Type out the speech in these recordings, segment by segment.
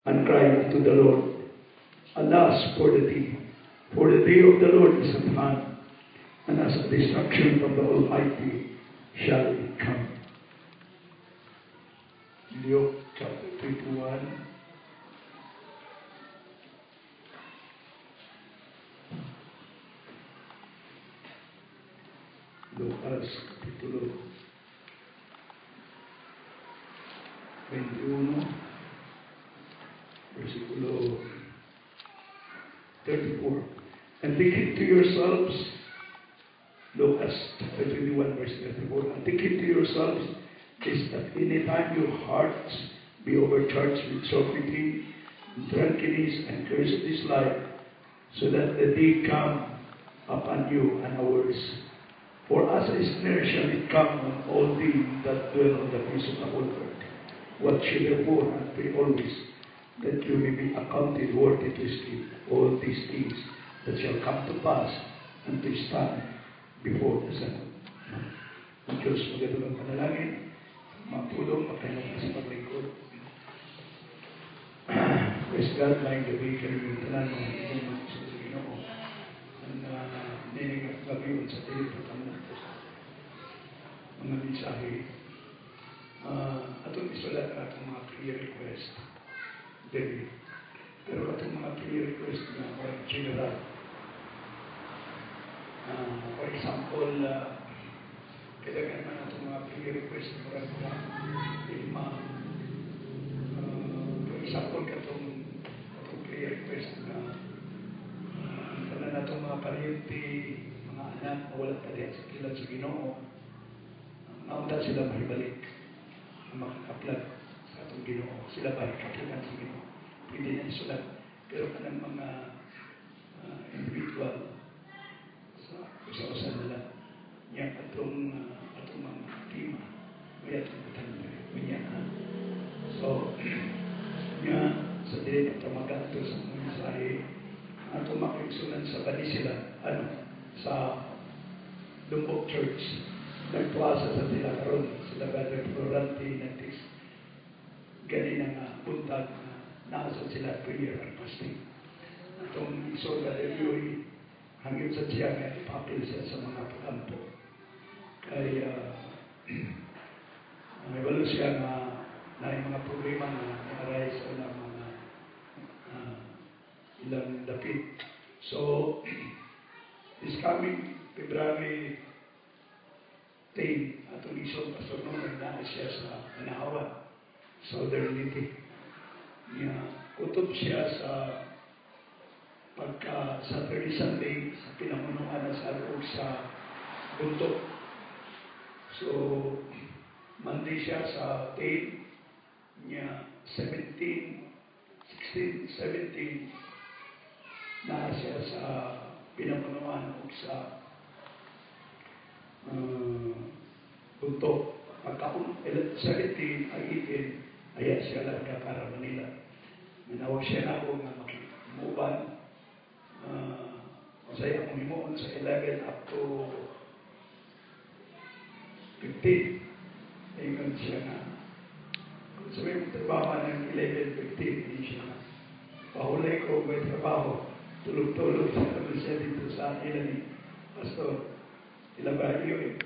and cried unto the Lord, Alas for the day! For the day of the Lord is at hand, and as a destruction from the Almighty shall it come. Luke chapter 21. Lucas capítulo 21, versículo 34. And think it to yourselves, Lucas chapter 21, verse 34. And think it to yourselves, is that any time your hearts be overcharged with surfeiting, drunkenness, and curse of this life, so that the day come upon you unawares. For as a snare shall it come on all them that dwell on the face of the whole earth. Watch ye therefore and pray always, that you may be accounted worthy to escape all these things that shall come to pass, and to stand before the Son. Ang Diyos, magandang panalangin, mapulong, makainong sa paglingkod. Praise God, maayong gabi kayo yung tanan mga ibang sa Ginoo. Ang nining at gabi sa tilit at ang mga mensahe. Atong isulat na atong mga prayer request. David. Pero atong mga prayer request na parang general. For example, kailangan man atong mga prayer request na parang lima. For example, katong prayer request na tanan atong mga paryente, mga anak na walang talihan sa kilan sa Ginoo. Naundan sila mahibalik na makakaplag sa atong Ginoo. Sila mahikaplagan sa Ginoo. Pwede na isulat. Pero kanang mga individual sa usa-usa nila. Yan atong mga tema. May atong katanong. So, yan sa dili pagtamagan ito sa mga mensahe. Atong makikisunan sa Banisila. Sa Lumbok Church. Nagtuasa sa sila karon sila Brother Florante Nantis. Ganina nga buntag na nasa sila prayer and fasting. Atong isol Brother Yuri hanggang sa siya nga ipapil siya sa mga pagampo. Kaya may walo siya na mga problema na arise sa mga ilang dapit. So this coming February 10, atong isong Pastor Nonoy na siya sa Anahawan, Southern Liti. Kutob siya sa Saturday Sunday sa pinamunuan sa loob sa Buntok. So, Monday siya sa 10, 16, 17, na siya sa pinamunuan o sa Buntok. Pagkaon 17 ay 18 ayan siya lang para Manila. Manawag siya na ako nga makimuban. Masaya akong himuon sa 11 up to 15. Ayun siya na. Kung sabi mong trabaho ng 11, 15, hindi siya na. Pahulay ko may trabaho. Tulog-tulog siya dito sa ilan ni Pastor. Ilabay yun.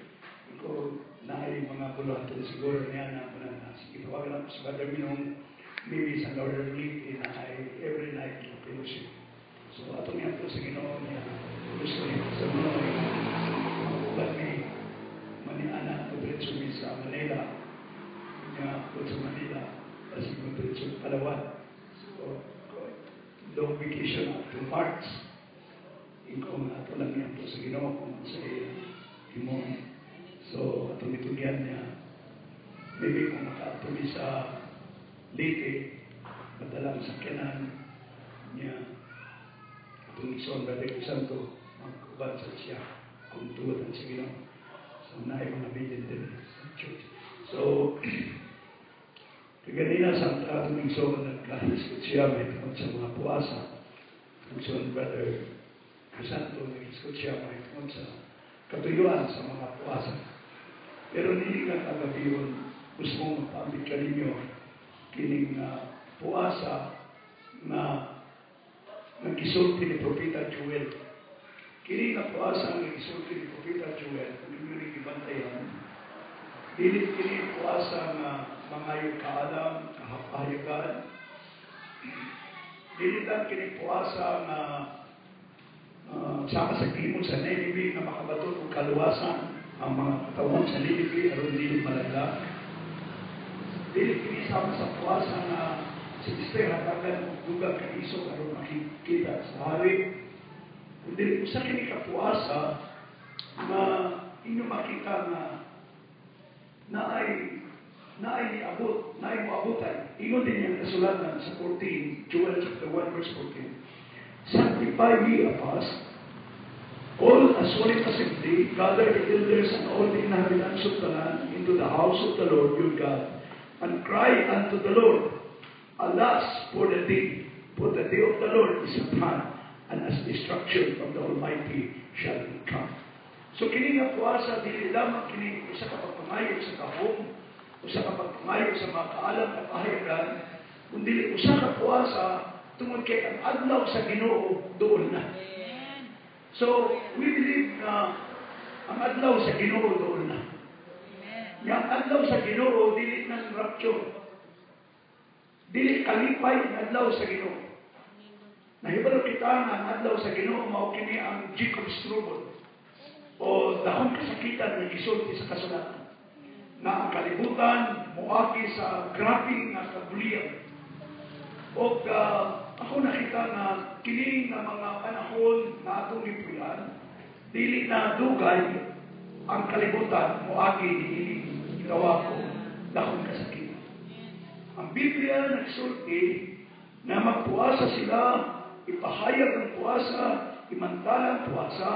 Kung naay mga bulato siguro niya na sige, tawagan ako sa Brother Minong maybe sa Northern League na ay every night na fellowship. So, atong yan po sa Ginoo niya. Gusto niya sa mga makulat ni Maniana o Diretso sa Manila. Niya po sa Manila kasi mo Diretso Palawan. So, long vacation up to March. Ikaw nga ito lang yan po sa Ginoo kung sa Timon. So, atong itugyan niya, maybe kung makaatuloy sa Leyte, madalang sa Kenan niya, atong ison, Brother Santo, magkuban sa siya, kung tuwatan sa Ginoo. So, naay mga bilin din sa church. So, kaganina sa atong ison, nagkahiskot siya, may tungkol sa mga puasa. Atong ison, Brother Santo, naghiskot siya, may tungkol sa katuyuan sa mga puasa. Pero hindi nga kagabi yun, gusto mong magpambit ka ninyo kining puasa gisulti ni Propeta Joel. Kini nga puasa ang gisulti ni Propeta Joel, kung inyo rin ibantayan, dili kini puasa nga mangayo kaalam, kahapayagan. Dili lang kini puasa nga sama sa kimon sa Nineveh na makabatot o kaluwasan ang mga katawan sa Nineveh aron dili malaglag. Dili kini sama sa puasa nga si Esther hatagan og dugang kaisog aron makikita sa hari. Kundi usa kini ka puasa na inyo makita na naay niabot, naay moabutan. Ingon din yung kasulatan sa 14, Joel chapter 1 verse 14. Sanctify ye a fast, all as solemn assembly, gather the elders and all the inhabitants of the land into the house of the Lord your God, and cry unto the Lord, alas for the day of the Lord is at hand, and as destruction of the Almighty shall it come. So kini nga puasa, dili lamang kini usa ka pagpangayo sa kahom, usa ka pagpangayo sa mga kaalam na kahayagan, kundi usa ka puasa tungod kay ang adlaw sa Ginoo doon na. So, we believe na ang adlaw sa Ginoo doon na. Yang adlaw sa Ginoo, dili ng rapture. Dili kalipay ang adlaw sa Ginoo. Nahibalo kita na ang adlaw sa Ginoo, mao kini ang Jacob's trouble o dahon kasakitan na gisulti sa kasulatan. Na ang kalibutan, muagi sa grabe nga kabulian. O ako nakita na kini nga mga panahon na atong lipuyan, dili na dugay ang kalibutan moagi diini ginawa ko dahon kasakitan. Ang Biblia nagsulti na magpuasa sila, ipahayag ang puasa, imantala ang puasa,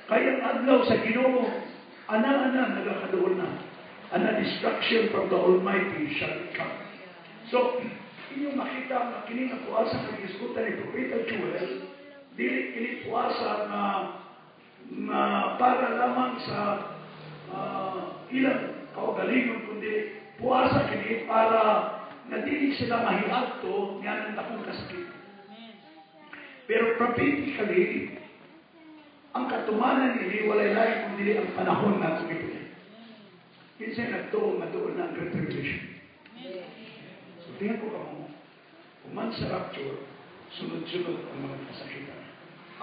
kaya ang adlaw sa Ginoo, ana-ana nagakadoon na, and a destruction from the Almighty shall come. So, inyong makita na kini nga puasa na gisgutan ni Propeta Joel, dili kini puasa na para lamang sa ilang kaugalingon, kundi puasa kini para na dili sila mahiadto nga ng dakong kasakit. Pero prophetically, ang katumanan nili walay lain kundi ang panahon na tumipon. Kinsay nagtuon na doon na ang Great Tribulation. So, tingnan ko ka mo, kuman sa rapture, sunod-sunod ang mga kasakitan.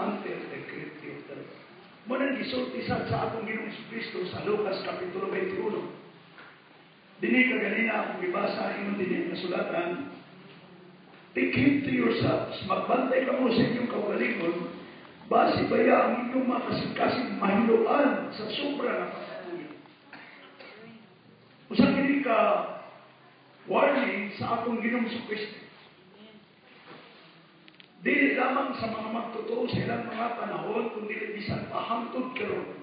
Until the great day of the Lord. Munang gisulti sa atong Ginoong Kristo sa Lucas Kapitulo 21. Dini ka ganina akong ibasa, ingon din yung kasulatan, take heed to yourselves, magbantay ka mo sa inyong kaugalingon, base baya ang inyong mga kasing-kasing mahiluan sa sobra na pagkatuloy. Usang hindi ka warning sa atong Ginoong Kristo. Dili lamang sa mga magtotoo sa ilang mga panahon, kundi bisan pahangtod karon.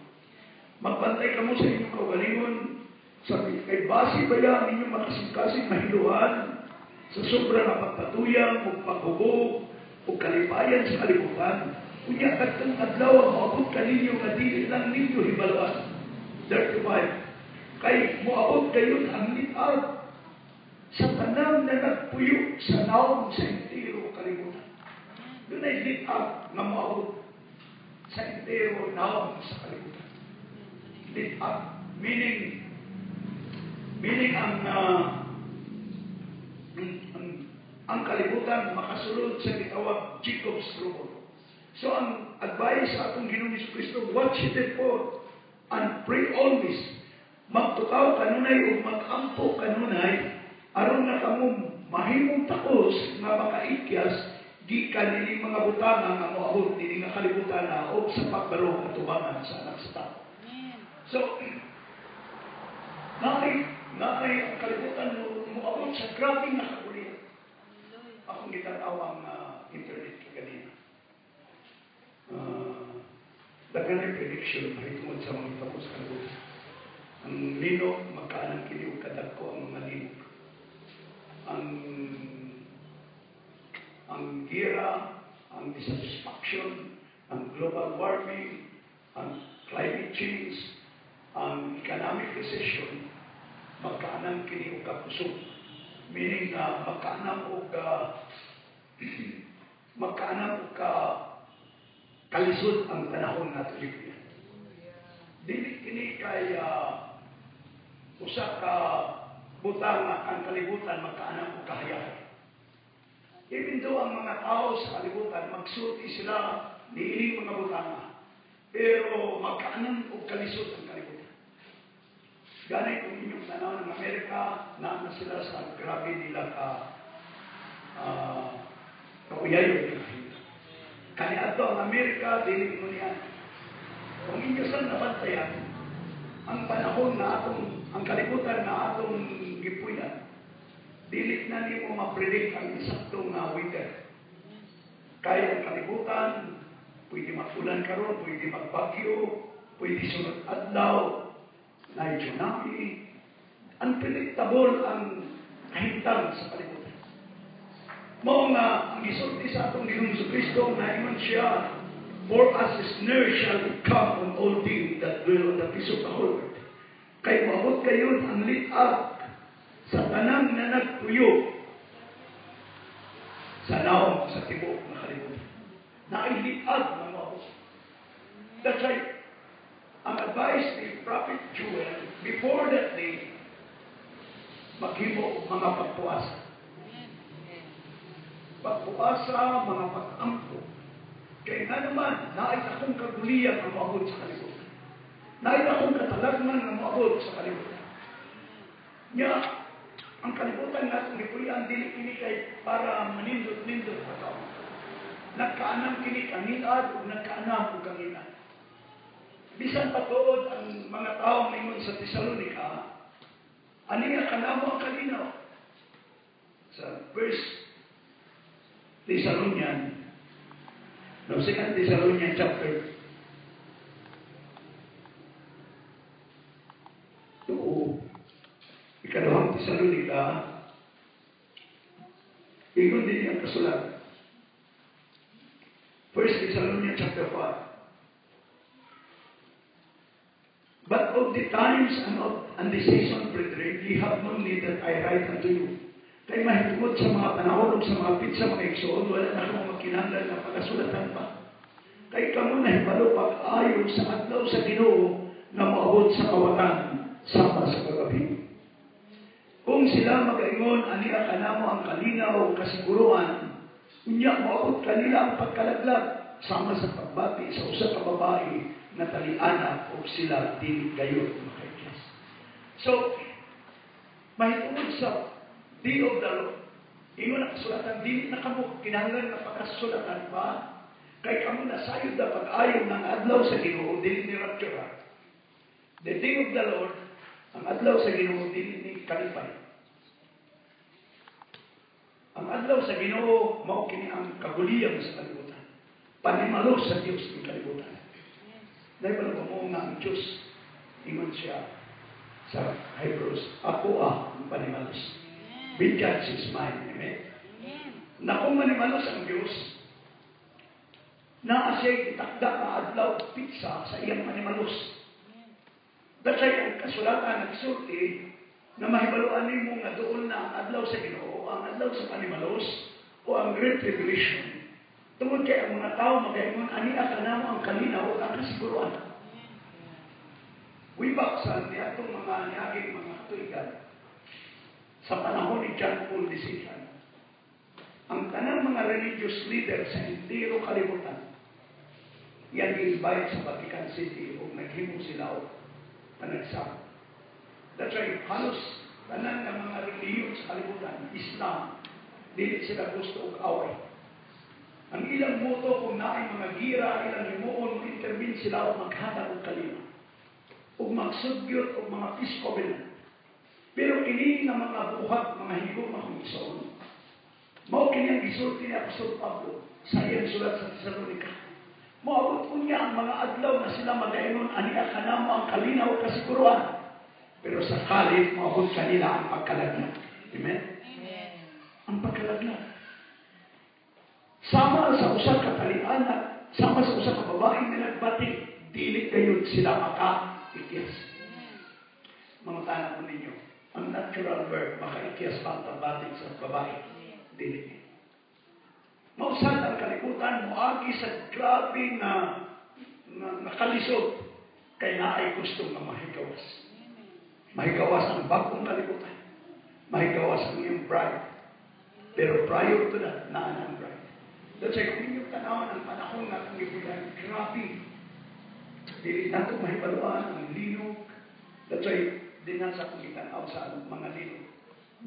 Magbantay ka mo sa inyong kaugalingon, sabi, kay base baya ang inyong mga kasing-kasing mahiluan sa sobra na pagpatuyang o paghubog o kalipayan sa kalibutan. Kunya katong adlaw ang maabot kaninyo nga dili lang ninyo hibaluan. 35. Kay moabot kayon ang lit-out sa tanang na nagpuyo sa naong sa entero kalibutan. Doon ay lit-out na moabot sa entero naong sa kalibutan. Lit-out, meaning ang kalibutan makasulod sa gitawag Jacob's trouble. So ang advice sa atong Ginoong Kristo, watch it therefore and pray always. Magtukaw kanunay o mag-ampo kanunay aron na kamo mahimong takos nga makaikyas gikan nini mga butanga nga moabot nini nga kalibutan na o sa pagbarog at tubangan sa anak sa tao. So naay ang kalibutan moabot sa grabe nga kabulian. Akong gitatawang internet kanina. Dagan ay prediction mahitungod sa mga tapos kalibutan. Ang linog, magkaanang kini o kadagko ang mga linog. Ang gira, ang dissatisfaction, ang global warming, ang climate change, ang economic recession, magkaanang kini o kapusog. Meaning na magkaanang o kalisod ang panahon nato lipuyan. Dili kini kay usa ka butang ang kalibutan magkaanang og kahayahan. Even though ang mga tao sa kalibutan magsulti sila niining mga butang, pero magkaanang og kalisod ang kalibutan. Ganay kung inyong tanaw ng Amerika, na sila sa grabe nila kauyayo nila. Kani ato ang Amerika, dili mo niyan. Kung inyo saan nabantayan, ang panahon na atong, ang kalibutan na atong gipuyan, dili na ni mo ma-predict ang isaktong weather. Kaya ang kalibutan, pwede mag-ulan karon, pwede magbagyo, pwede sunod adlaw, na tsunami. Unpredictable ang kahintang sa kalibutan. Mao nga, ang isulti sa atong Ginoong Jesucristo, na iman siya, for us is snare shall come on all things that dwell on the face of the whole earth. Kay maabot kayo ang litag sa tanang na nagpuyo sa naong sa tibok na kalibutan. Na ay litag na maabot. That's right. Ang advice ni Prophet Joel, before that day, maghimo mga pagpuasa. Pagpuasa, mga pag-ampo. Kaya nga naman, nait akong kagulian ang maabot sa kalibutan. Nait akong katalagman ang maabot sa kalibutan. Nya, ang kalibutan nga itong lipuyan, dili kini kay para manindot-nindot pa tao. Nagkaanam kini kangiad o nagkaanam o kangiad. Bisan patuod ang mga tao ngayon sa Thessalonica, ani nga kanamo ang kalinaw. Sa verse Thessalonian, no, 2 Thessalonian chapter 2, ikalawang Thessalonica, ingon din ang kasulat. 1 Thessalonians chapter 5. But of the times and the season, brethren, ye have no need that I write unto you. Kay mahitungod sa mga panahon o sa mga pizza, mga igsoon, wala na kamo magkinahanglan na pagasulatan pa. Kay kamo nahibalo pag-ayon sa adlaw sa Ginoo na moabot sa kawatan sama sa kagabi. Kung sila magaingon aniya kanamo ang kalinaw o kasiguruan, unya moabot kanila ang pagkalaglag sama sa pagbati sa usa ka babae na taliana o sila dili gayon makaikyas. So, mahitungod sa Day of the Lord. Ingon na kasulatan, dili na kamo kinahanglan na pagkasulatan pa, kay kamo nasayod na pag-ayon ng adlaw sa Ginoo, dili ni rapture. The day of the Lord, ang adlaw sa Ginoo, dili ni kalipay. Ang adlaw sa Ginoo, mao kini ang kagulian sa kalibutan. Panimalos sa Dios ng kalibutan. Dahil ba mo nga ang Diyos, ingon siya sa Hebrews, ako ang panimalos. Vengeance is mine. Amen? Na kung manimalos ang Diyos, na siya'y itakda na adlaw pizza sa iyang manimalos. That's why ang kasulatan nagsulti na mahibaluan mo nga doon na ang adlaw sa Ginoo, ang adlaw sa manimalos, o ang Great Tribulation. Tungod kay ang mga tao magayon, aniya ka namo ang kalinaw o ang kasiguruan. Wibak sa niyatong mga niyaging mga katuigan, sa panahon ni John Paul II, ang tanang mga religious leaders sa entero kalibutan, yan i-invite sa Vatican City o naghimo sila o panagsama. That's why halos tanang ng mga religion sa kalibutan, Islam, dili sila gusto og away. Ang ilang moto kung naay mga gira, ilang himuon, intervene sila o maghada og kalima. O magsugyot o mga peace covenant. Pero kini nga mga buhat, mga higong mga igsoon, mao kini ang gisulti ni Apostol Pablo sa iyang sulat sa Thessalonica. Moabot unya ang mga adlaw na sila magayon aniya kanamo ang kalinaw o kasiguruan. Pero sa kalit, moabot kanila ang pagkalaglag. Amen? Ang pagkalaglag. Sama sa usa ka taliana, sama sa usa ka babaeng na nagbati, dili kayo sila maka-ikyas. Mga tanong mo ninyo, ang natural verb, maka-ikyas pa ang tabating sa babae, dili. Mausad ang kalibutan moagi sa grabe na kalisod kay naay gusto nga mahigawas. Mahigawas ang bagong kalibutan. Mahigawas ang iyong bride. Pero prior to that, naan ang bride. That's why kung inyong tanawan ang panahon na itong ibulan, grabe. Dili na ito mahibaluan ang linog. That's why, din na sa kong itanaw sa mga linog.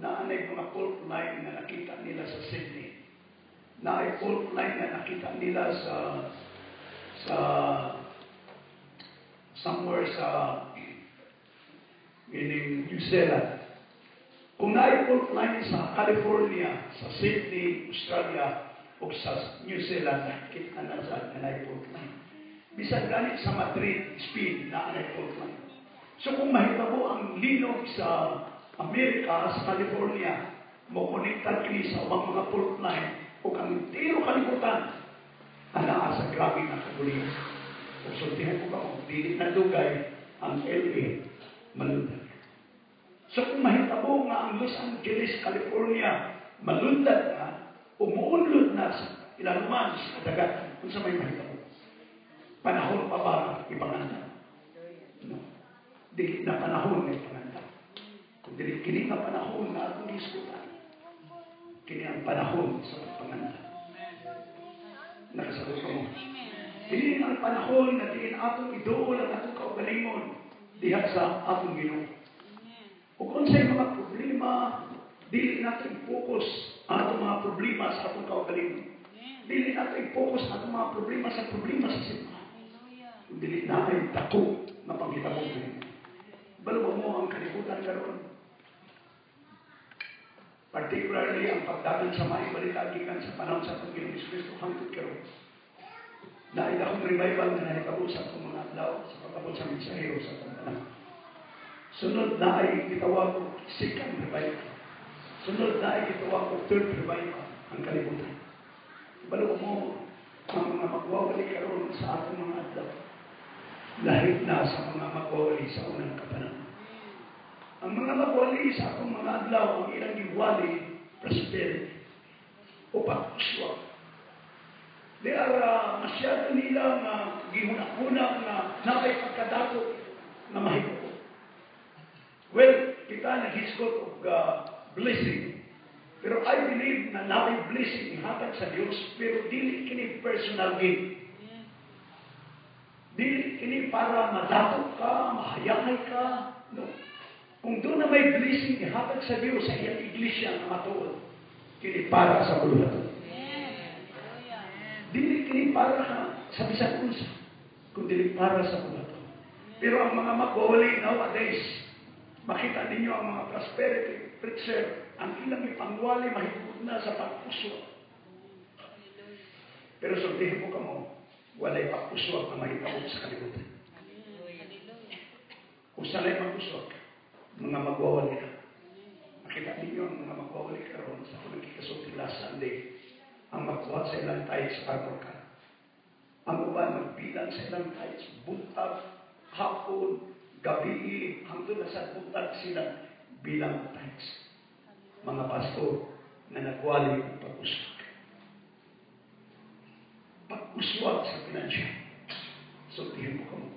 Naanay mga fault line na nakita nila sa Sydney. Naay fault line na nakita nila sa somewhere sa meaning New Zealand. Kung naay fault line sa California, sa Sydney, Australia, o sa New Zealand, nakikita na sa naay fault line. Bisan ganit sa Madrid, Spain, naanay fault line. So kung mahitabo ang linog sa Amerika, sa California, mokonekta kini sa mga fault line, o kang tiro kalibutan, anaa sa grabe na kagulian. O sultihan ko ka kung dili na dugay ang LA, malundag. So kung mahitabo nga ang Los Angeles, California, malundag na, umuunlod na sa ilaluman sa kadagatan, kung sa may mahitabo. Panahon pa ba ipanganda? No. Dili na panahon na ipanganda. Kung dili kini na panahon na atong iskutan, kini ang panahon sa pagpanganda. Nakasagot ko mo. Kini ang panahon na diin atong idool ang atong kaugalingon diha sa atong Ginoo. O kung sa'y mga problema, dili natin focus ang atong mga problema sa atong kaugalingon. Dili natin focus ang atong mga problema sa simbahan. Dili natin dako na panghitabong din. Baluwa mo ang kalibutan karon. Particularly ang pagdagan sa mga ibalitagikan sa panahon sa Panginoon Hesus Kristo hangtod karon. Naida akong revival na nahitabo sa akong mga adlaw sa pagkabot sa mensahero sa pagdagan. Sunod na ay gitawag ko second revival. Sunod na ay gitawag ko third revival ang kalibutan. Baluwa mo ang mga magwawali karon sa atong mga adlaw. Lahit na sa mga magwawali sa unang kapanahon. Ang mga magwali sa akong mga adlaw, ang ilang iwali, prosperity, o pagkuswag. They are masyado nilang gihunak-hunak na nakay pagkadato na mahigpo. Well, kita nag-hisgot of blessing. Pero I believe na nakay blessing ihatag sa Diyos, pero dili kini personal gain. Dili kini para madato ka, mahayakay ka. No. Kung doon na may blessing ihatag sa Diyos sa iyang iglesia na matuod, kini para sa buluhaton. Dili kini para sa bisan unsa, kundi para sa buluhaton. Pero ang mga magwawali nowadays, makita ninyo ang mga prosperity preacher, ang ilang ipangwali mahigod na sa pagpuswag. Pero sultihin mo ka mo, walay pagpuswag na mahitabo sa kalibutan. Kung sanay magpuswag, mga magwawali ka. Makita ninyo ang mga magwawali ka ron sa pagkikasulti last Sunday. Ang magkuha sa ilang tithes arbor ka. Ang uban magbilang sa ilang tithes, buntag, hapon, gabi, hangtod na sa buntag sila bilang tithes. Mga pastor na nagwali ng pag-uswag. Pag-uswag sa pinansya. So, tihin mo ka mo.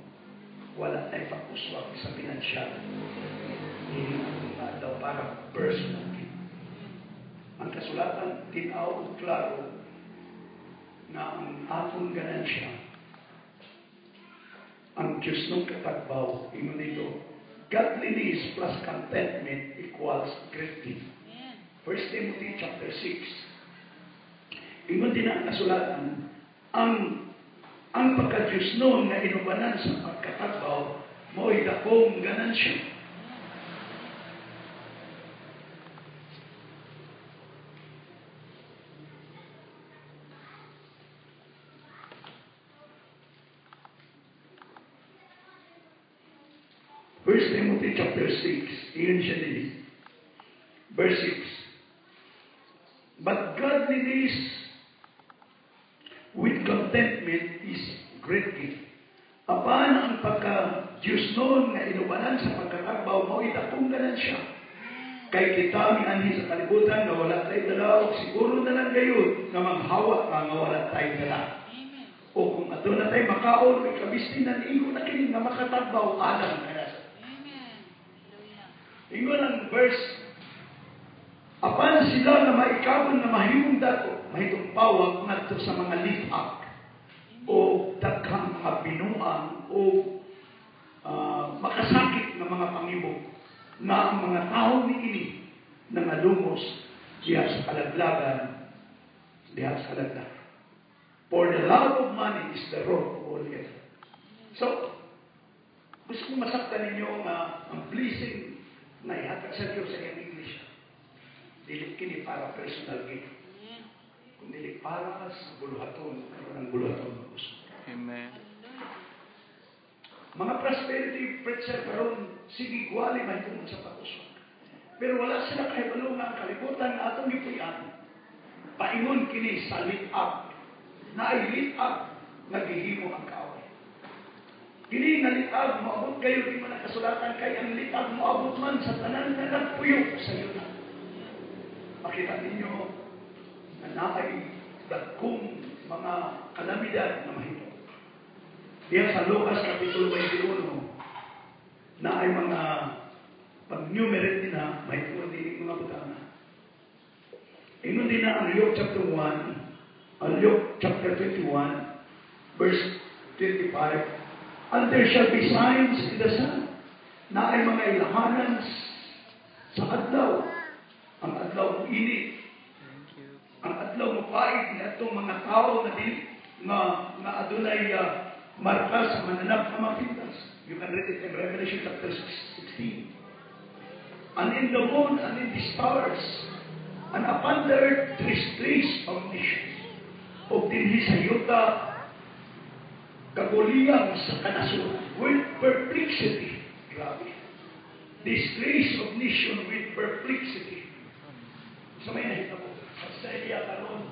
Wala na ipag-uswag sa pinansya. Hindi na daw para personal gain. Ang kasulatan, tinaw at klaro na ang atong ganansya, ang Diyos nung katagbaw, ingon nito, godliness plus contentment equals great gain. 1 Timothy chapter 6. Ingon din ang kasulatan, ang pagka-Diyos noon na inubanan sa pagkatagbaw, mo'y dakong ganansya. First Timothy chapter 6, iyon siya din. Verse 6. But godliness with contentment is great gain. Apan ang pagka-Diyos noon nga inubanan sa pagkatagbaw mo, itakong ganansya. Kay kita ni anhi sa kalibutan nga wala tayo dala, siguro na lang gayon nga maghawa nga wala tayo dala. O kung ato na tayo makaon, may kabistin na ingo na kini nga makatabaw alam kanas. Ingo lang verse, apan sila na maikabon na mahimong dato, mahitong pawag ngadto sa mga litak o daghang mga binuang o makasakit na mga pangibog na ang mga tao ni ini na nalumos diha sa kalaglagan, diha sa kalaglagan. For the love of money is the root of all evil. So, gusto kong masaktan ninyo ang blessing na ihatag sa Diyos sa iyang iglesia. Dili kini para personal gain. Kung dili para sa buluhaton, karon ang buluhaton ng gusto. Amen. Mga prosperity preacher karon sige gwali man tungod sa pag-usog. Pero wala sila kahibalo nga ang kalibutan na atong gipuy-an. Paingon kini sa lit-up. Na ay lit-up naghihimo ang kaaway. Kini nga lit-up moabot kayo di man kasulatan kay ang lit-up moabot man sa tanan nga nagpuyo sa yuta. Makita ninyo na naay dagkong mga kalamidad na mahimo. Diyan sa Lucas Kapitulo 21 na ay mga pag-numerate na may tuwan din mga butana. Ingon din na ang Luke chapter 1, Luke chapter 21, verse 25, and there shall be signs in the sun na ay mga ilahanan sa adlaw. Ang adlaw mo init. Ang adlaw mo paig na itong mga tao na din na adunay marka sa mananap na mga pintas. You can read it in Revelation chapter 16. And in the moon and in the stars, and upon the earth trace of nations, of dinhi sa yuta, kaguliyang sa kanasuran, with perplexity. Grabe. Distress of nation with perplexity. Sa may nahita po, sa Syria karon,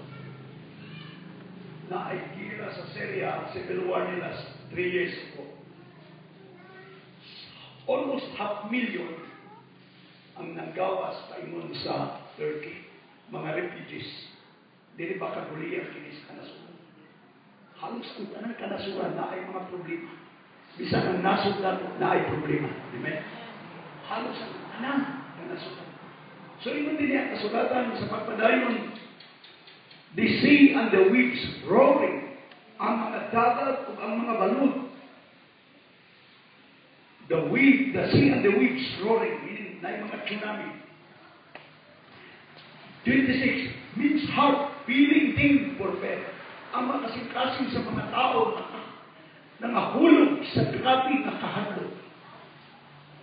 na ay gira sa Syria, civil war nila 3 years ago. Almost 500,000 ang nanggawas paingon sa Turkey, mga refugees. Dili ba kaguliyan kini sa kanasuran? Halos ang tanang kanasuran na ay mga problema. Bisan ang nasod nato na ay problema. Amen? Halos ang tanang kanasuran. So, yun din yung kasulatan sa pagpadayon, the sea and the waves roaring, ang mga dagat o ang mga balud. The sea and the waves roaring, meaning na yung mga tsunami. 26 means heart feeling thing for faith. Ang mga kasing-kasing sa mga tao na nahulog sa grabe na kahadlok.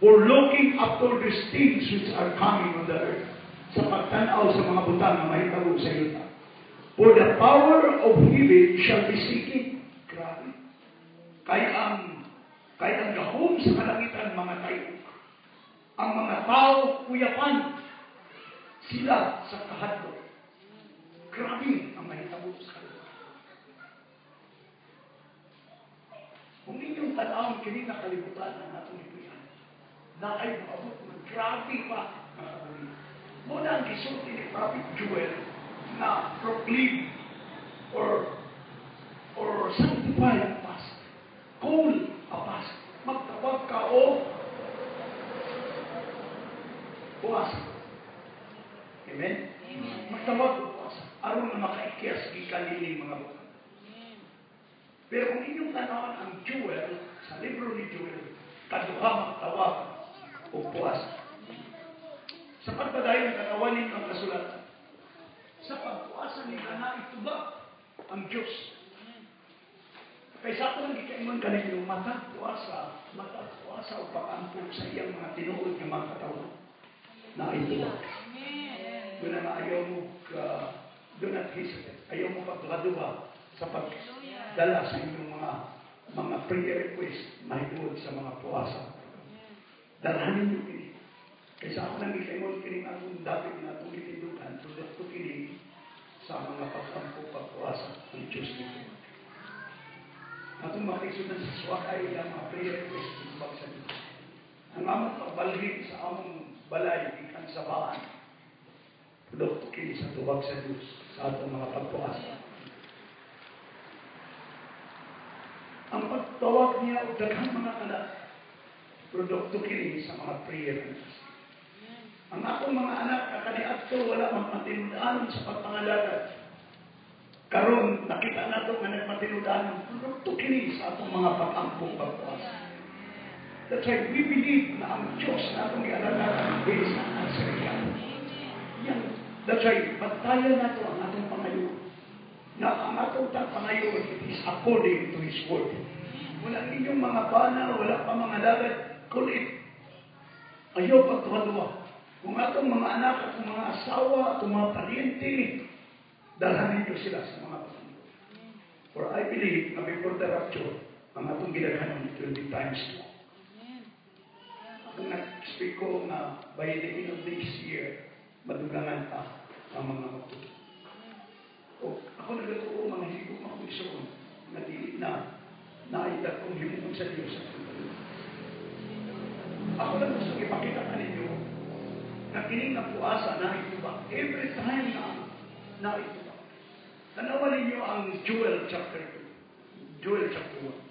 For looking after these things which are coming on the earth. Sa pagtanaw sa mga butang na mahitabo sa yuta. For the power of heaven shall be seeking. Grabe. Kaya ang gahom sa kalangitan mga tayo. Ang mga tao kuyapan sila sa kahadlok. Grabe ang mahitabo sa kanila. Kung inyong tanawang kini na kalibutan ang atong ipuyan, na ay maabot ng grabe pa ang kabuli. Muna ang gisulti ni Prophet Joel na proclaim or sanctify ang past. Call a past. Magtawag ka o puwasa. Amen? Magtawag o puwasa. Aron na makaikyas gikalili mga bukal. Pero kung inyong tanawan ang Joel, sa libro ni Joel, kaduha magtawag o puwasa. Sa pagpadayon, tanawan ninyo ang kasulatan. Sa pagpuasa nila na ituba ang Diyos. Kaya sa ako lang ikaingon ka ninyo, matagpuasa o pag-ampog sa iyang mga tinuod ng mga katawan na ituba. Doon na ayaw mo do not hesitate. Ayaw mo pagkaduha sa pagdala sa inyong mga prayer request na ituod sa mga puasa. Dalahanin niyo kini. Kaysa ako nang ikaimon kining akong dapat na itong itindukan, tulad ko kining sa mga pagkampo pagpuasa ng Diyos nito. Atong makisunan sa suwakay ang mga prayer request ng bagsa nito. Ang among pagbalhin sa among balay, ikan sa baan. Produkto kini sa tuwag sa Diyos, sa atong mga pagpuasa. Ang pagtawag niya o daghang mga anak, produkto kini sa mga prayer. Ang akong mga anak, kakaniadto, wala magmatinudanon sa pagpangalagad. Karon nakita nato nga nagmatinudanon, produkto kini sa atong mga pag-ampong pagpuasa. That's why we believe na ang Diyos na atong ialalagan is ang answeriyan. That's why, pagtayan nato ang atong pangayon. Na ang atong pangayon, it is according to His Word. Wala ninyong mga bana, wala pa mga lagad, kulit. Ayaw pagtuwa-tuwa. Kung atong mga anak, atong mga asawa, atong mga paryente, dalhan ninyo sila sa mga pagkakas. For I believe na before the rapture, ang atong ginaghanon, it will be times 2. Kung nag-speak ko na by the end of this year, madugangan pa ang mga matuto. O ako nagatuo mga higog mga pusoon na dili na naita kong himuon sa Diyos. Ako lang gusto ipakita ka ninyo na kining na puasa na ito ba? Every time na ito ba? Tanawa ninyo ang Joel chapter 2. Joel chapter 1.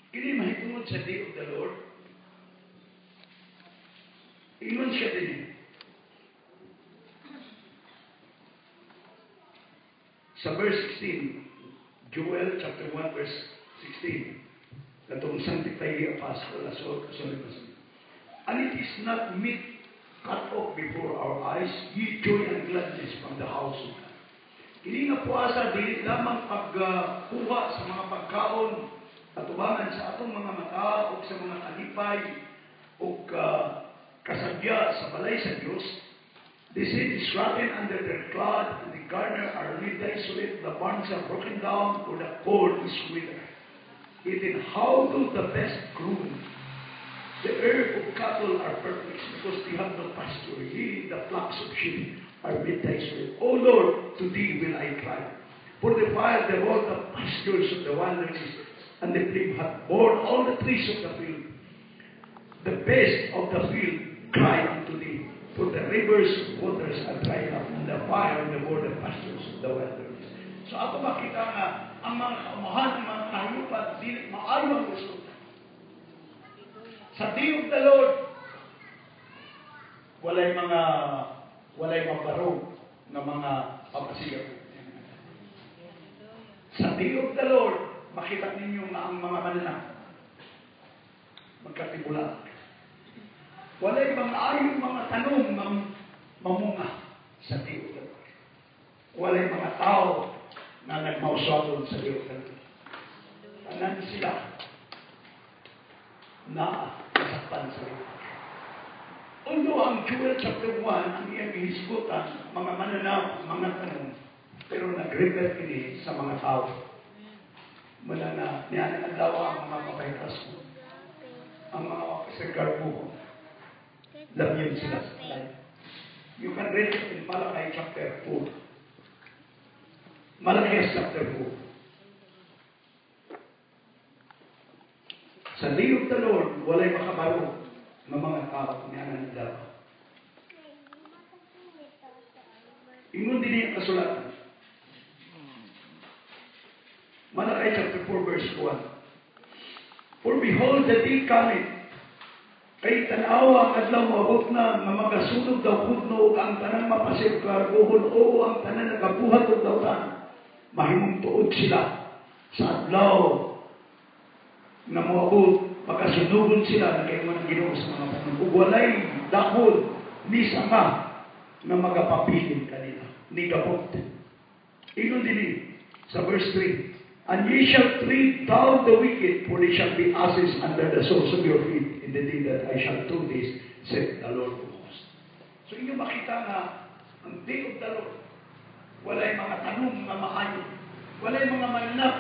Kini mahitungod sa Day of the Lord. Ingon siya din. Sa verse 16, Joel chapter 1 verse 16, katong sanctify the apostle as well as and it is not meat cut off before our eyes, ye joy and gladness from the house of God. Kini nga puasa, dili lamang pagkuha sa mga pagkaon, katubangan sa atong mga mata o sa mga kalipay o kasabya sa balay sa Diyos. The seed is rotten under their clod, and the garner are laid desolate, the barns are broken down, for the corn is withered. Even how do the best groom? The herb of cattle are perplexed, because they have no pasture. Ye, the flocks of sheep, are laid desolate. O Lord, to thee will I cry. For the fire devoured the pastures of the wilderness, and the flame hath borne all the trees of the field. The best of the field cry unto thee. For the rivers of waters are dried up, and the fire devoured the pastures of the wilderness. So ako makita nga, ang mga kaumahan, ang mga kahilupat, dili maayo ang gusto. Sa Day of the Lord, walay mabarog na mga papasigaw. Sa Day of the Lord, makita ninyo na ang mga mananap magkatibula. Walay ayong mga tanong mamunga sa Day of the Lord. Walay mga tao na nagmauswadon sa Day of the Lord. Tanan sila na nasaktan sa Diyos. Although ang Joel chapter 1, ang iyang hihisgutan, mga mananap, mga tanong, pero nag-refer kini sa mga tao. Mula na niyan ang dawa ang mga mapaykas mo. Ang mga officer mo, lamyan sila sa palay. You can read it in Malachi chapter 4. Malachi chapter 4. Sa Day of the Lord, walay makabaro ng mga tao niyan ang dawa. Ingon din yung kasulatan. Malachi chapter 4 verse 1. For behold, the day cometh, kay tanawa ang adlaw maabot na nga magasunod daw hudno ang tanang mapasir karbuhon o ang tanang nagabuhat og dawtan. Mahimong tuod sila sa adlaw nga maabot, magkasunugon sila na kayo man ang Ginoo sa mga panahon. Ug walay dakod ni sama na magapapilin kanila. Ni gabot. Ingon din sa verse 3. And ye shall tread down the wicked, for they shall be ashes under the soles of your feet in the day that I shall do this, said the Lord of hosts. So inyo makita nga, ang Day of the Lord, walay mga tanong na maayo, walay mga mananap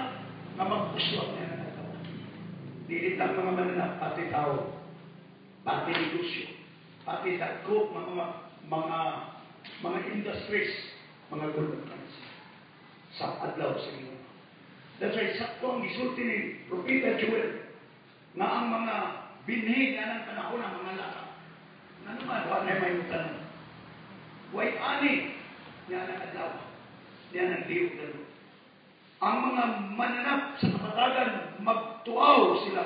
na magpuswag na nagkatawa. Dili lang mga mananap, pati tao, pati negosyo, pati dagkop, mga industries, mga gulungan sa adlaw sa inyo. That's why sakto ang gisulti ni Propeta Joel nga ang mga binhi nga ng panahon ng mga laka. Nga naman, wala may tanong. Way ani niya ng adlaw, niya ng diog dalo. Ang mga mananap sa kapatagan, magtuaw sila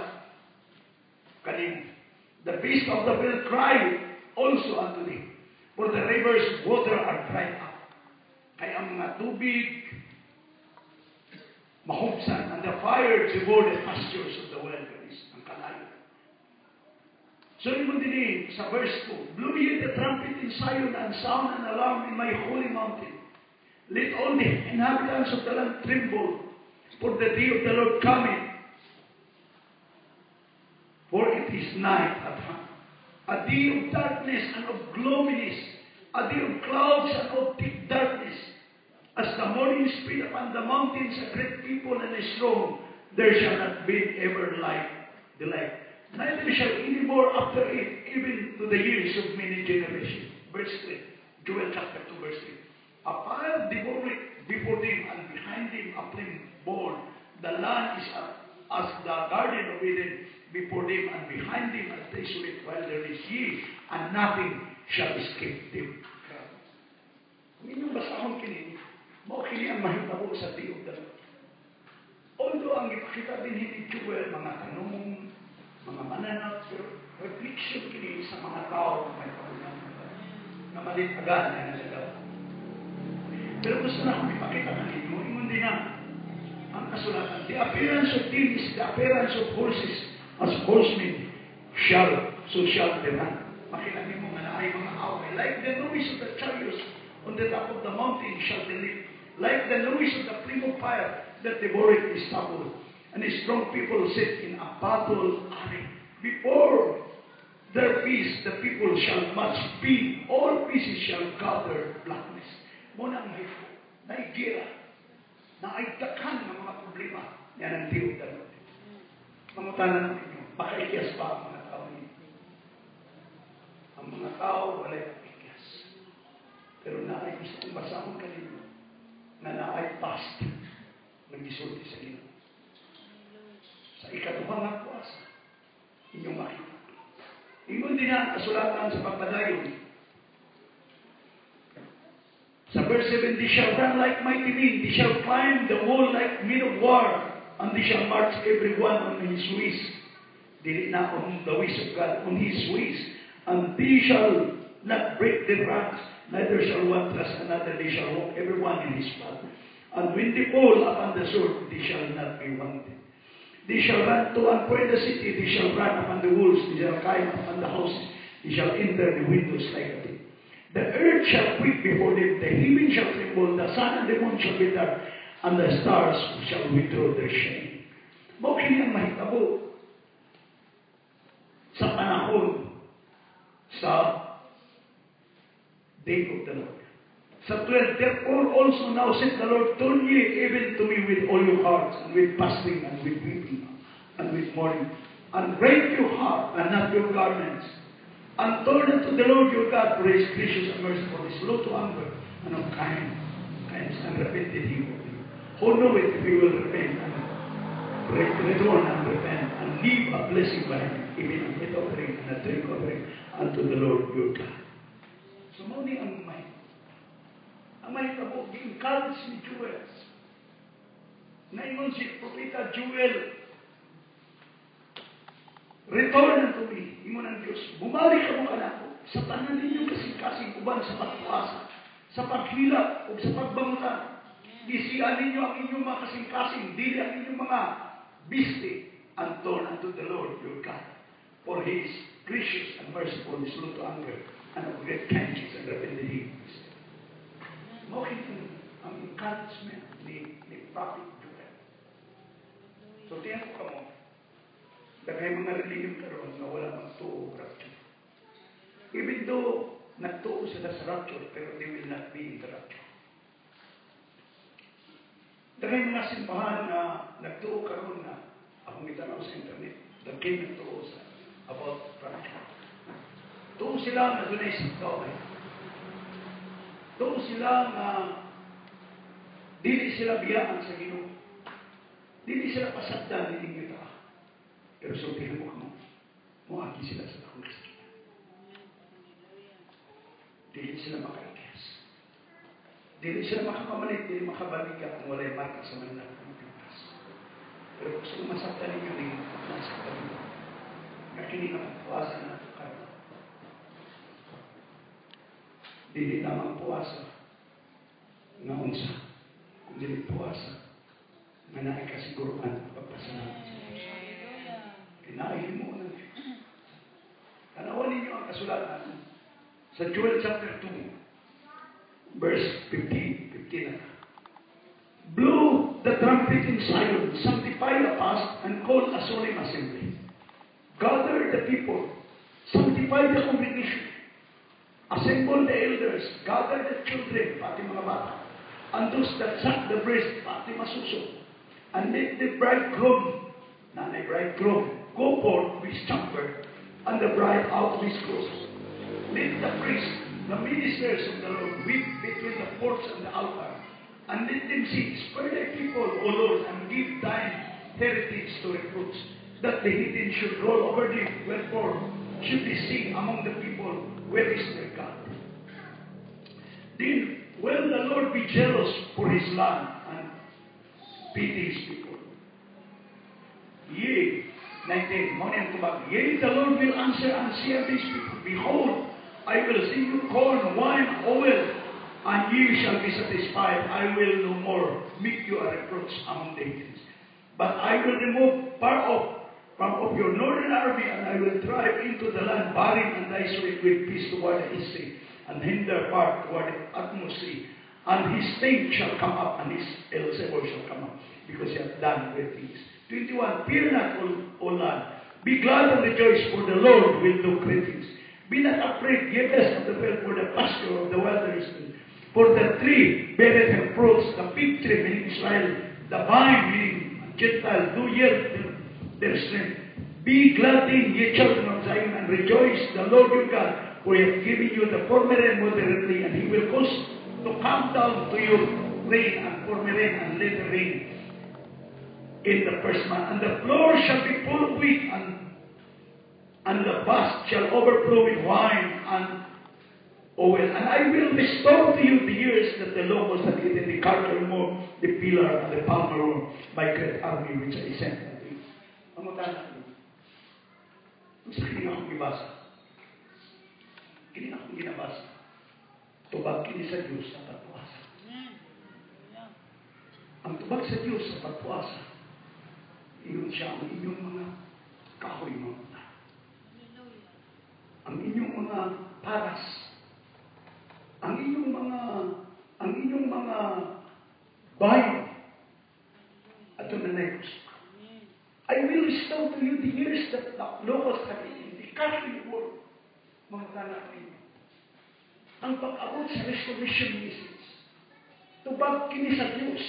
kanino. The beast of the field cry also unto thee, for the rivers water are dried up. Kaya ang mga tubig mahubsan, and the fire devour the pastures of the wilderness. Ang kalayo. So mo din sa verse 2, blow ye the trumpet in Zion and sound an alarm in my holy mountain. Let all the inhabitants of the land tremble, for the day of the Lord cometh. For it is night at hand, a day of darkness and of gloominess, a day of clouds and of thick darkness. As the morning spread upon the mountains a great people and a strong, there shall not be ever light, the light. Neither shall any more after it, even to the years of many generations. Verse 3, Joel chapter 2, verse 3. A fire devoured before them, and behind them a flame burned. The land is as the garden of Eden before them, and behind them a desolate wilderness. Ye, and nothing shall escape them. Kung inyong basahon kini, mao kini ang mahitabo sa tiog dalo. Although ang ipakita din ni Joel, mga tanong, mga mananap, pero reflection kini sa mga tao na may kabulan na malitagan na nagagawa. Pero gusto na akong ipakita kanino, ingon din na ang kasulatan. The appearance of them is the appearance of horses, as horsemen so shall they run. Makita niyo mga naay mga away. Like the noise of the chariots on the top of the mountain shall they live. Like the noise of the flame of fire that devoureth his stubble. And his strong people sit in a battle array. Before their peace, the people shall much be. All pieces shall gather blackness. Muna ang hifo, naigira, naigtakan ng mga problema. Yan ang tiyo dalo. Mamutanan ninyo, baka ikias pa ang mga tao ninyo. Ang mga tao, wala yung ikias. Pero naay gusto kong basahon kanino na naay past nagdisulti sa inyo. Sa ikaduhang nga puasa, inyong makita. Ingon din ang kasulatan sa pagpadayon. Sa verse 7, they shall run like mighty men, they shall climb the wall like men of war, and they shall march every one on his ways. Dili na on the ways of God, on his ways. And they shall not break their ranks, neither shall one trust another, they shall walk every one in his path. And when they fall upon the sword, they shall not be wanted. They shall run to and fro in the city, they shall run upon the walls, they shall climb upon the houses, they shall enter the windows like a thief. The earth shall quake before them, the heaven shall tremble, the sun and the moon shall be dark, and the stars shall withdraw their shine. Mao kini ang mahitabo sa panahon sa day of the Lord. Sa 12, therefore also now said the Lord, turn ye even to me with all your hearts, and with fasting, and with weeping, and with mourning, and rend your heart, and not your garments, and turn unto the Lord your God, for his gracious and merciful, is slow to anger, and of kindness, and repented he will be. Who know it if he will repent, and return and repent, and leave a blessing behind him, even a meat offering, and a drink offering, unto the Lord your God. So, muli ang mahitabo, gi-encourage ni Joel. Ngayon si Propeta Joel, return unto me, ingon ang Diyos, bumalik ka mo ka na ako, sa tanan ninyo kasing-kasing uban sa pagpuasa, sa paghilap, o sa pagbangutan. Gisian ninyo ang inyong mga kasing-kasing, dili ang inyong mga biste, and turn unto the Lord your God. For he is gracious and merciful, is slow to anger, and of great kindness and repented he. Mokit ang encouragement ni Prophet Joel. So, tiyan ko ka mo, dahil mga religion karoon na wala magtuo rapture. Even though nagtuo sila sa rapture, pero they will not be in the rapture. Dahil mga simbahan na nagtuo karoon na, akong itanaw sa internet, dahil nagtuo sa about rapture. Tuo sila na dunay sa kaway. Tuo sila na dili sila biyaan sa Ginoo. Dili sila pasagdan ni Ginoo. Pero sultihan mo kamo, muagi sila sa akong kasakitan. Dili sila makaikas. Dili sila makapamalit, dili makabalikan kung wala'y marka sa manila ng pintas. Pero gusto ko masaktan ninyo, hindi masaktan ninyo. Kaya naman puwasa na kayo. Dili lamang puwasa nga unsa, kung dili puwasa nga naay kasiguruhan pagpasalamat sa Diyos. Kinahin mo ng Diyos. Tanawan ninyo ang kasulatan sa Joel chapter 2, verse 15 na. Blow the trumpet in Zion, sanctify a fast, and call a solemn assembly. Gather the people, sanctify the congregation, assemble the elders, gather the children, pati mga bata, and those that suck the breast, pati masuso, and let the bridegroom, nanay bridegroom, go forth with his chamber, and the bride out with his clothes. Let the priests, the ministers of the Lord, weep between the porch and the altar, and let them sing, spare thy people, O Lord, and give thine heritage to reproach, that the heathen should roll over thee. Wherefore should they sing among the people, where is their God? Then will the Lord be jealous for his land and pity his people? Yea, 19, yea, the Lord will answer and say unto his people, behold, I will send you corn, wine, oil, and ye shall be satisfied. I will no more make you a reproach among the heathens. But I will remove part of your northern army, and I will drive into the land barren and desolate with peace toward the east sea, and hinder part toward the utmost sea. And his name shall come up, and his Elzebul shall come up, because he hath done great things. 21, fear not, O land. Be glad and rejoice, for the Lord will do great things. Be not afraid, ye best of the field, for the pasture of the wilderness. For the tree beareth her fruits, the fig tree, meaning Israel, the vine, meaning Gentile, do yield their strength. Be glad in ye children of Zion, and rejoice, the Lord your God, for he hath given you the former rain moderately, and he will cause to come down to you rain and former rain and later rain in the first month. And the floor shall be full of wheat, and the vast shall overflow with wine and oil. And I will restore to you the years that the locust hath eaten, the cardamom, the pillar, and the palm oil, my great army which I sent unto you. Pamutan natin. Kung sa kini akong ibasa, kini akong ginabasa, tubag kini sa Diyos sa pagpuasa. Ang tubag sa Diyos sa pagpuasa, iyon siya ang inyong mga kahoy mga utang. Ang inyong mga paras, ang inyong mga bayo, at ito na nais. I will restore to you the years that the locust have eaten, the carnivore, mga tanak ninyo. Ang pag-abot sa restoration message, tubag kini sa Diyos,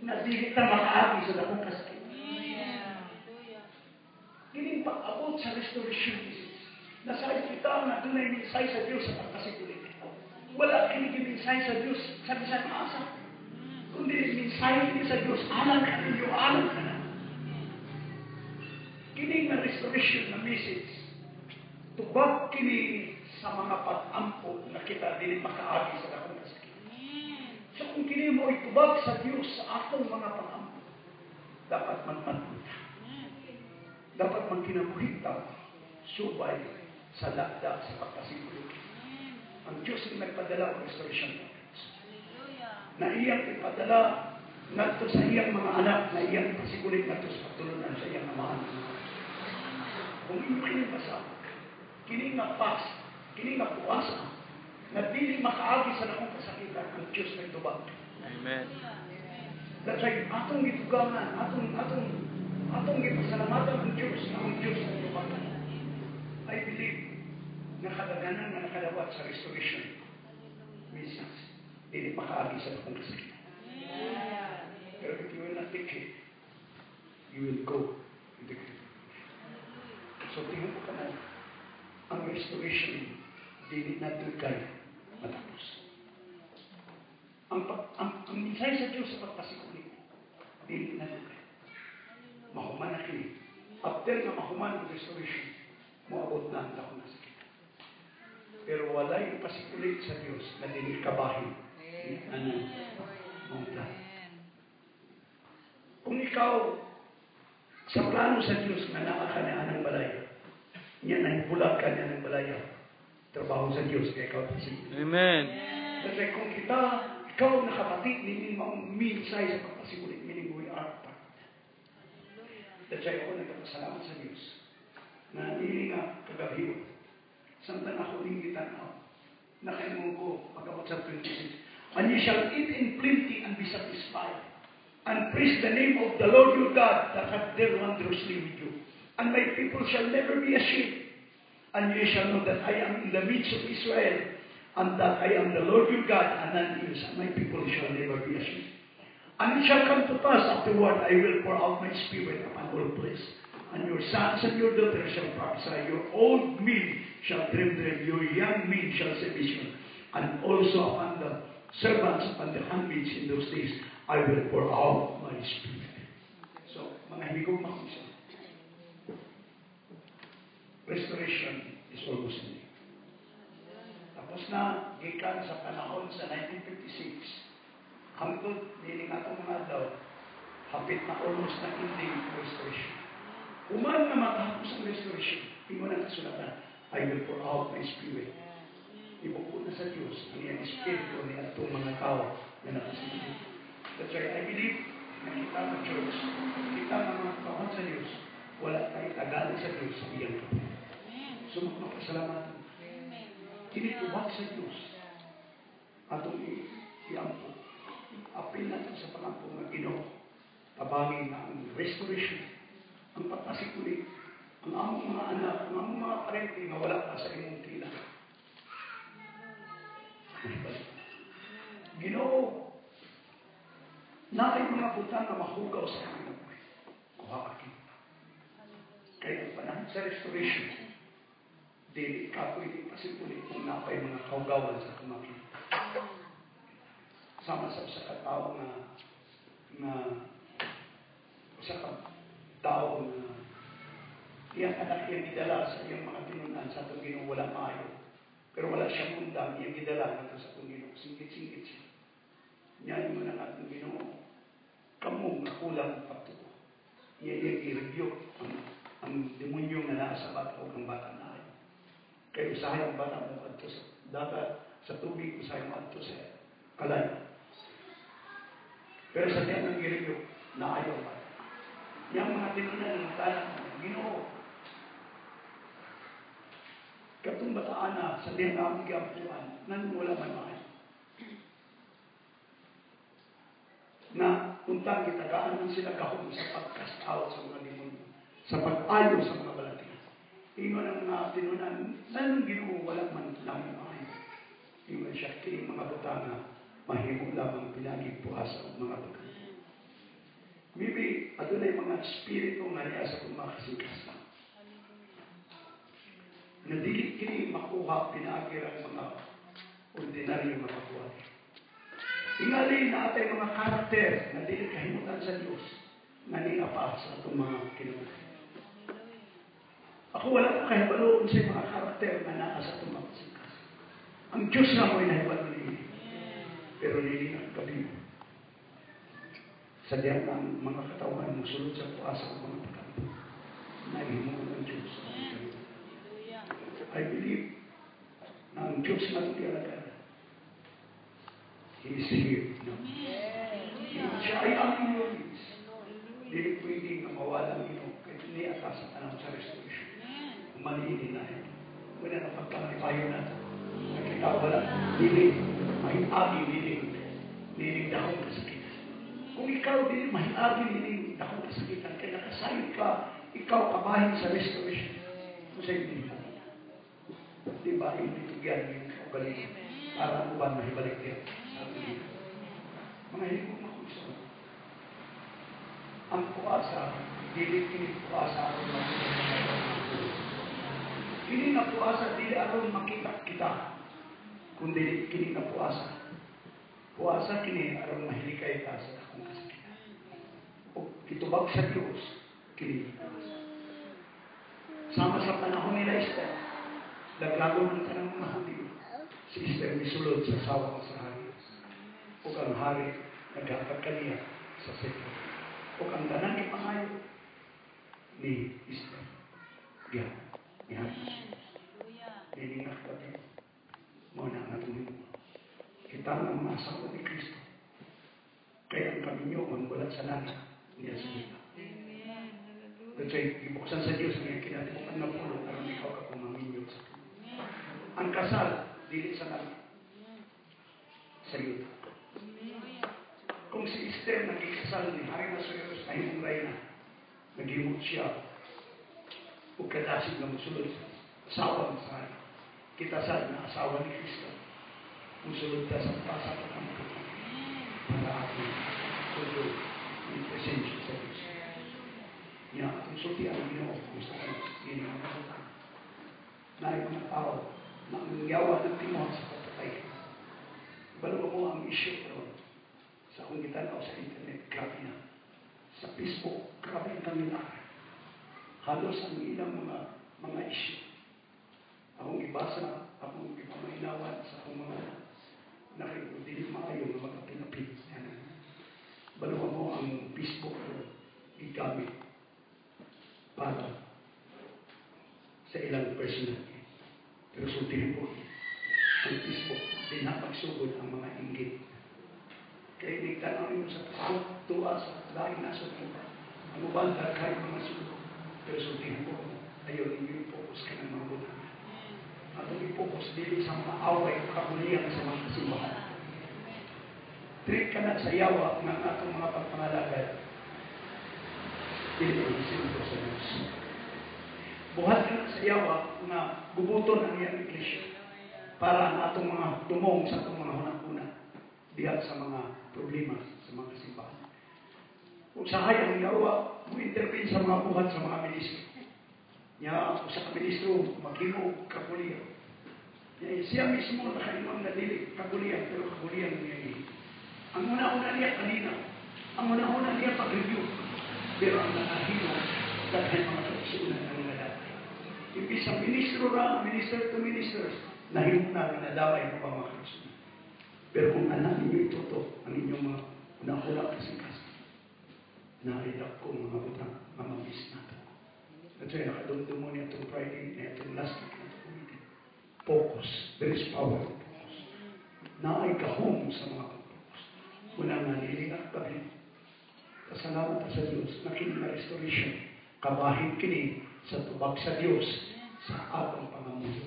na di kita makaagi sa dakong kasakit. Kining pag-abot sa restoration message, nasa'y kita na dunay minsay sa Diyos sa pagkasigulit. Wala kini giminsay sa Diyos sa bisan asa. Kundi minsay kini sa Diyos, alam ka ninyo, alam ka na. Kining na restoration na message, tubag kini sa mga pag-ampo na kita din makaagi sa dakong kasakit. So kung kini mo itubag sa Diyos sa atong mga pag-ampo, dapat magmanunta. Dapat magkinabuhitaw, subay sa lakda sa pagkasigulit. Ang Diyos ay nagpadala ng restoration prophets. Na iyang ipadala ngadto sa iyang mga anak, na iyang pasigulit ngadto sa pagtulunan sa iyang amahan. Kung inyo kinibasa, kini nga pas, kini nga puwasa, na dili makaagi sa dakong kasakitan, ang Diyos nagtubag. Amen. That's why atong gitugangan, atong gipasalamatan ang Diyos na ang Diyos nagtubag. I believe na kadaganan na nakadawat sa restoration message, dili makaagi sa dakong kasakitan. Pero if you will not take it, you will go in the grave. So tingnan mo ka na, ang restoration, dili natin kayo matapos. Ang minsay sa Diyos sa pagpasikulit, dili natin kayo. Mahuman na kini. After nga mahuman ang restoration, moabot na ang dako na sakit. Pero wala yung pasikulit sa Diyos na dinikabahin. Ano? Mungta. Kung ikaw, sa plano sa Diyos na nakakanyaan ng balaya, niya na ibulag ka niya ng balaya, trabaho sa Diyos kaya ikaw pasikulit. Amen. Kasi kung ikaw nakapatid, hindi mo minsay sa pagpasikulit, meaning we are part. That's why ako nagpapasalamat sa Diyos na hindi nga kagabiwan. Samtang ako lingitan ako, nakaimong ko, pagkabot sa 26, and ye shall eat in plenty and be satisfied, and praise the name of the Lord your God that hath dealt wondrously with you. And my people shall never be ashamed, and ye shall know that I am in the midst of Israel, and that I am the Lord your God, and none else, and my people shall never be ashamed. And it shall come to pass afterward, I will pour out my spirit upon all flesh. And your sons and your daughters shall prophesy, your old men shall dream, your young men shall see vision. And also upon the servants, upon the handmaids in those days, I will pour out my spirit. So, mga higong makusa, restoration is almost near. Tapos na, gikan sa panahon sa 1956, hangtod, niling atong mga daw, hapit na almost na ending restoration. Uman na matapos ang restoration, imo na kasulatan, I will pour out my spirit. Ibuko na sa Diyos ang iyang espiritu niya itong mga tao na nakasimulit. That's why I believe na kita ng church, kita ng mga kawan sa Diyos, wala tayo tagalog sa Diyos sa iyang kapit. So magpapasalamatan. Kinituwag sa Diyos atong iampo. Apil natin sa pangampo ng Ginoo. Tabangin na ang restoration, ang pagpasikulit, ang among mga anak, ang among mga parente na wala pa sa imong tila. Ginoo, na ay mga butang na mahugaw sa aming buhay. Kuha akin. Kaya ang panahon sa restoration, dili ka pwede pasikulit kung napay mga kaugawan sa kumakin. Sama sa katao na sa tao na iyang anak iyang gidala sa iyang mga tinunan sa itong Ginoo walang maayo. Pero wala siyang undang iyang gidala nato sa itong Ginoo. Singkit-singkit siya. Nyayin mo na natin Ginoo. Kamu nakulang pagtuko. Iyang i-review ang demonyo na nasa bata o ang bata na ayo. Kaya usahay ang bata mo adto sa dagat, sa tubig, usahay mo adto sa kalay. Pero sa diyan ng i-review, naayaw ba? Yang mga tinunan ng talang Ginoo. Katong bataan na sa diyan na ang igampuan, nan wala man maayo. Na untang gitagaan man sila kahon sa pag-cast out sa mga demonyo, sa pag-ayo sa mga balatian. Ingon ang mga tinunan, nan Ginoo wala man namin maayo. Ingon siya kini mga butana, mahimo lamang pinagig puasa ang mga butana. Maybe, adunay mga espiritu nga niya sa kumakasikas lang. Na dili kini makuha pinagir ang mga ordinaryo mga buhay. Ingali na atay mga karakter na dili kahimutan sa Diyos na niya pa sa itong mga kinuha. Ako wala ko kahibalo sa mga karakter na naa sa itong mga kasikas. Ang Diyos na mo'y nahibalo nili. Pero nili ang kabilo. Sa diyan ng mga katawan mo sulod sa puasa ng mga pagkakas. Nahimo ng Diyos. I believe na ang Diyos na ito tialaga. He is here. No? Siya ay ang inyong. Dili pwedeng na mawala ang inyong. Kahit hindi atas ang anong sa restoration. Maliinin na ito. Wala na pagkakitayo na ito. Nakita wala. Dili. May agi niling dahong kasakitan. Kung ikaw din mahiagi niling dahong kasakitan, kaya nakasayod ka, ikaw kabahin sa restoration. Kung sa'yo din mo. Diba, hindi tugyan yung kaugaling para ang uban mahibalik din. Mga higong makusa. Ang puasa, dili kini puasa aron makita. Kini na puasa, dili aron makita kita. Kundi kini na puasa. Puasa kini aron mahilikay ka sa akong kasakitan. O kitubag sa Diyos, kini puasa. Sama sa panahon nila Esther, laglago ng kanang mga haliw. Si Esther misulod sa asawa sa hari. O ang hari, naghatag kaniya sa sentro. O ang tanang ipangayo ni Esther. Yan. Yan. Nilingak kami. Muna ang natuloy. Kita ang mga asawa ni Kristo. Kaya ang kami nyo, ang bulat sa langit, niya sa kita. Kasi ibuksan sa Diyos ngayon, kinatibukan na pulo, karang ikaw ka kumaminyo sa kita. Ang kasal, dili sa langit. Sa yuta. Kung si Esther naging kasal ni Hari Masueros na himong reyna, nagimot siya, o kadasig na musulod sa asawa ng hari. Kita sa na asawa ni Kristo, musulod ka sa pasak at ang kapatid. Para ating tulog ng presensya sa Diyos. Yan, atong sulti ang Ginoo, gusto ko hindi naman kasutang. Na yung mga tao na ang yawa ng timon sa kapatay. Balawa mo ang issue ron sa kung gitanaw sa internet, grabe na. Sa Facebook, grabe ang kamilaan. Halos ang ilang mga issue. Akong ibasa, akong ipamainawan sa akong mga nakikudili maayo ng mga pinapit. Balawa mo ang Facebook ron, igamit para sa ilang personality. Pero sultihin po, ang Facebook, di na magsugod ang mga inggit. Kaya nagtanaw nyo sa Facebook, tuwa sa laing nasa tuwa. Ang ubanda kahit mga sugod. Pero sultihin po, ayaw ninyo i-focus ka ng mga bulan. At ang i-focus din sa mga away, kakulihan sa mga kasimbahan. Treat ka na sa yawa ng atong mga pagpangalagad. Dili ang sinto sa Diyos. Buhat ka na sa yawa na gubuton ang iyang iglesia para ang atong mga tumong sa atong mga hunang-una dihat sa mga problema sa mga simbahan. Usahay ang yawa mo intervene sa mga buhat sa mga ministro. Nya sa ministro maghimo kapulihan. Siya mismo nakaingon na dili kapulihan pero kapulihan niya. Ang una-una niya kanina, ang una-una niya pag-review. Pero ang nakahino, dahil mga kapsunan ng mga dati. Ibig sa ministro ra, minister to ministers, nahimok na nadaway mo pa mga kapsunan. Pero kung anak ninyo ituto, ang inyong mga unang-una kasi naridak ko mga utang, mga miss natin. At sa'yo, nakadumdum mo niya itong Friday, na itong last week na itong meeting. Focus. There is power in focus. Naay kahong sa mga pag-focus. Muna nga nilingak kami. Kasalamat sa Diyos na kini na restoration. Kabahin kini sa tubag sa Diyos sa atong pangamuyo.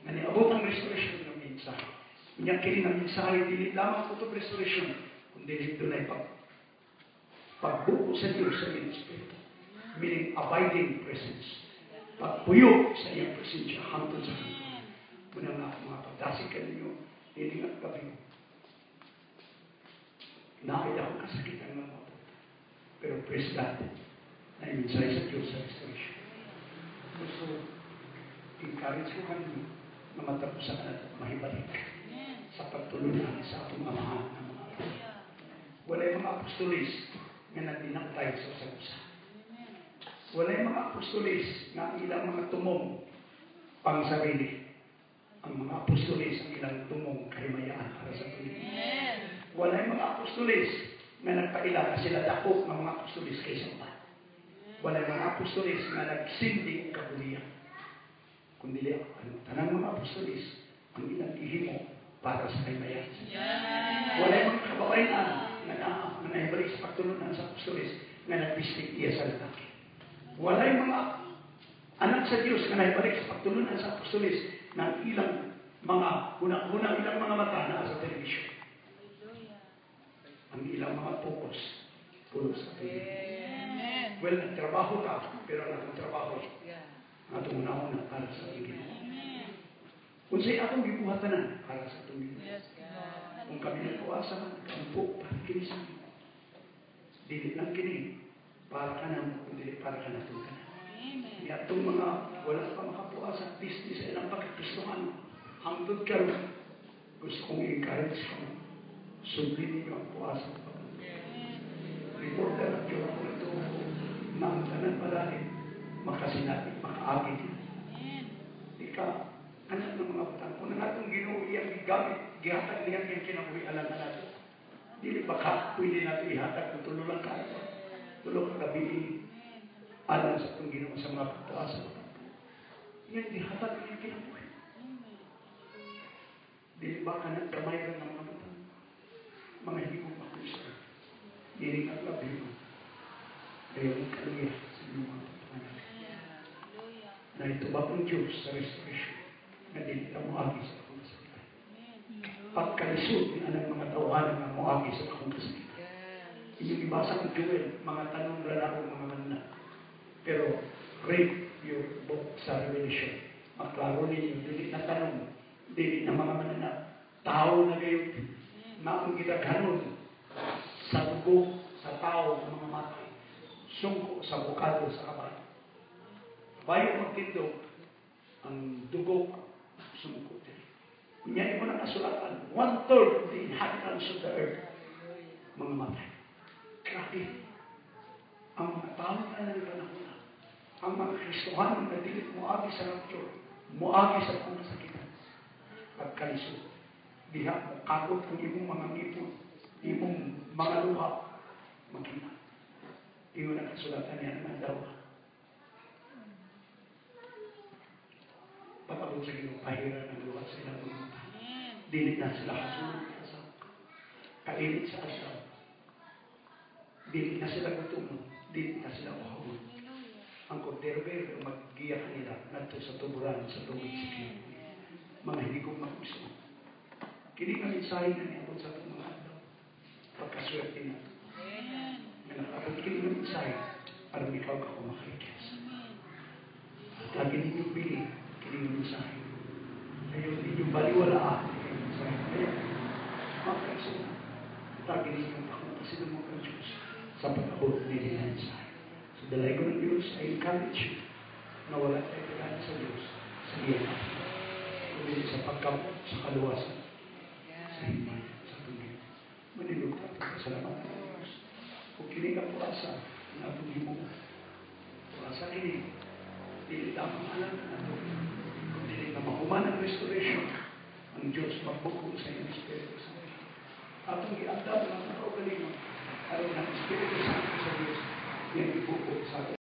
Nga niabot ang restoration ng mensahe. Inya kini ng mensahe, dili lamang po itong restoration, kundi dito na pagbuko sa Diyos sa iyong Espiritu. Meaning abiding presence. Pagpuyo sa iyong presensya hangtod sa hangtod. Muna nga mga pagdasikan ninyo, nilingat kami. Nakita ko kasakitan ng mga. Pero praise God, na yung mensahe sa Diyos sa restoration. So, encourage ko kanyo na matapusan at mahibalik sa pagtulungan sa atong amahan ng mga apo. Walay mga apostolis na nagdinagtay sa usa-usa. Walay mga apostolis na ilang mga tumong pang sarili. Ang mga apostolis ang ilang tumong kahimayaan para sa Pilipinas. Walay mga apostolis na nagpaila sila dako ng mga apostolis kaysa pa. Walay mga apostolis na nagsindi kabulian. Kundi tanang mga apostolis ang ilang ihimo para sa kahimayan. Walay mga kababaihan na naibalik sa pagtulunan sa apostolis na nagpistik iya sa lalaki. Walay mga anak sa Diyos na naibalik sa pagtulunan sa apostolis ng ilang mga unang ilang mga mata na sa television. Ang ilang mga focus pulo sa Pilipinas. Well, nagtrabaho ka, pero ang trabaho atong una-una para sa Pilipinas. Kung sa'yo akong gibuhatanan para sa Pilipinas. Kung kami nagkuwasa, kampo, para kinisan. Dili lang kini, para ka na, kundi para ka na itong ka na. Kaya itong mga wala pa makapuasa, business ay lang pagkapistuhan. Hangtod ka rin. Gusto kong i-encourage ka. Sundin ninyo ang puasa ng pagkakas. Reporter at yun ako ito na ang tanan malalim makasinabi, agi din. Ika, anak ng mga butang. Kung nga itong Ginoo iyang gigamit, gihatag niya yung kinabuhi alam na nato. Dili baka pwede nato ihatag kung tulo lang ka. Tulo ka gabi alam sa itong Ginoo sa mga pagtuasa. Yan gihatag niya kinabuhi. Dili baka nang kamay lang ng mga butang. Mga higong makusa. Dili ka labi mo. Kaya mo kaluya sa inyong mga pagtuasa. Na ito ba ang Diyos sa restoration na dili ka moagi sa akong kasakitan. Pagkalisod ni anang mga tawanan na moagi sa akong kasakitan. Inyong ibasa ng Joel, mga tanong lalaro, mga manna. Pero read your book sa Revelation. Maklaro ninyo, dili na tanong, dili na mga manna. Tao na gayon na ang gidaghanon sa dugo, sa tao, ng mga matay. Sungko sa bukado sa kabayo. Bayo magtindog, ang dugo, sumukot. Kunyari mo na kasulatan, 1/3 of the inhabitants of the earth, mga matay. Grabe. Ang mga tao na panahon, ang mga Kristohan na dilit moagi sa rapture, moagi sa pangsakitan. Pagkalisod, diha mo kakot ang imong mga ngipon, imong mga luha, magkita. Iyon ang kasulatan niya naman daw. Pag-abot sa Ginoo, pahiran ng luha sa ilang mga mata. Dilit na sila kasunod sa kainit sa asaw. Dilit na sila gutumon. Dilit na sila uhawon. Ang kordero pero mag-giya kanila nato sa tuburan sa tubig sa kiyo. Mga hindi kong makuso. Kini nga mensahe na niya sa itong mga adlaw. Pagkaswerte na ito. Na nakapag kini nga mensahe para ikaw ka kumakikis. At lagi ninyong pili kini nga mensahe. Ayaw ninyong baliwalaan kini nga mensahe. Kaya, makaiso na. Lagi ninyong ako pasinumong ng Diyos sa pag-abot nila nga mensahe. So, dalay ko ng Diyos, I encourage you na wala tayo kailangan sa Diyos sa iyan natin. Kundi sa pagkamot, sa kaluwasan, sa himay, sa tungin. Manilog natin kasalamat ng Diyos. Kung kini ka puasa, na itong himong puasa kini, dili tamang alam na ito. Kung dili na makuman ang restoration, ang Diyos magbukong sa inyong Espiritu Santo. Atong iandam ng mga kaugalingon, aron ng Espiritu Santo sa Diyos, yan ibukong sa